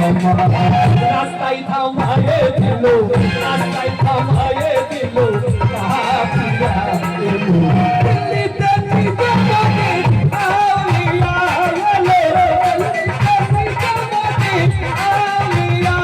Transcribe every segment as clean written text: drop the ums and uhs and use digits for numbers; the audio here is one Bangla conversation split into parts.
রাস্তায় থামায়ে দিল রাস্তায় থামায়ে দিল কাফিরা এলো দিল্লিতে নিজামতি আউলিয়া এলো দিল্লিতে নিজামতি আউলিয়া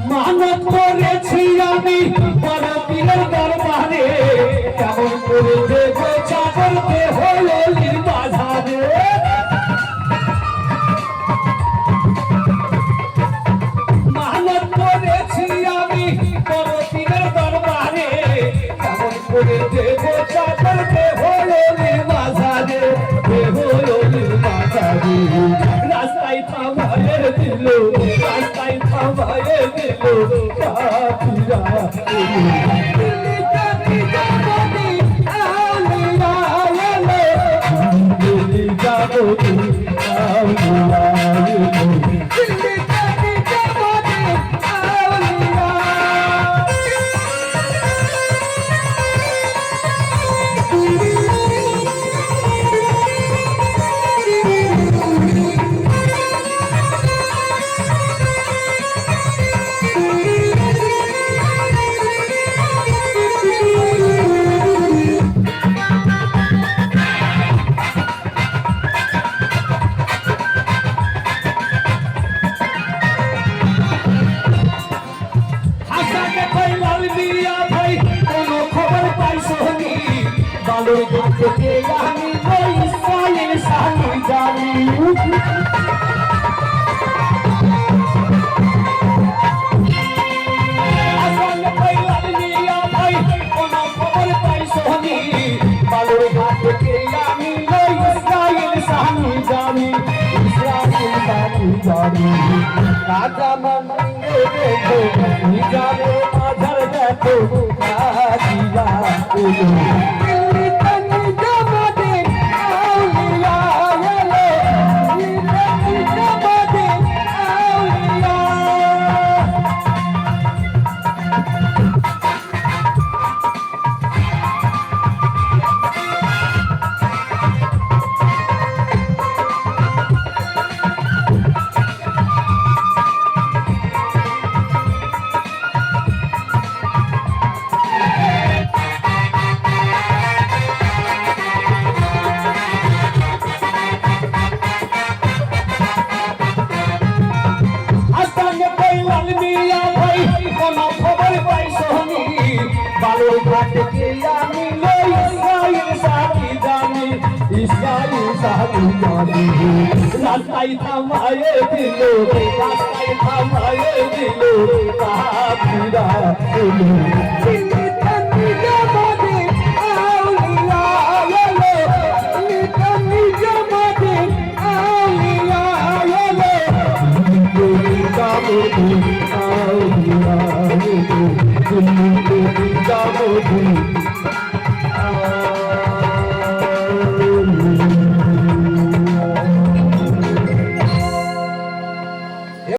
মানত করেছি আমি বড় পীরের দরবারে কেমন করে দেব চাকর দেহ অলির বাজারে মানত করেছি আমি বড় পীরের দরবারে কেমন করে দেব চাকর দেহ অলির বাজারে দেহ অলির বাজারে রাস্তায় থামায়ে দিল রাস্তায় থামায়ে দিল কাফিরা দিল্লিতে নিজামতি আউলিয়া এলো দিল্লি যাবতি আউলিয়া এলো দিল্লিতে নিজামতি আউলিয়া বালুর ঘাট থেকে আমি ওই ইসরায়েল সানি জানি আসলে কইলাম মিয়া ভাই কোন খবর পাইছো নি বালুর ঘাট থেকে আমি ওই ইসরায়েল সানি জানি ইসরায়েল সানি জানি রাজা মন্দিরে দেখো নিজারে মাঝার দেখো কাজিয়া এলো বালুর ঘাট থেকে আমি লই ইসরায়েল সাথী জানি ইসরায়েল সাথী জানি রাস্তায় থামায়ে দিল রাস্তায় থামায়ে দিল কাফিরা এলো দিল্লিতে নিজামতি আউলিয়া এলো দিল্লিতে নিজামতি আউলিয়া এলো দিল্লিতে নিজামতি আউলিয়া এলো দিল্লিতে নিজামতি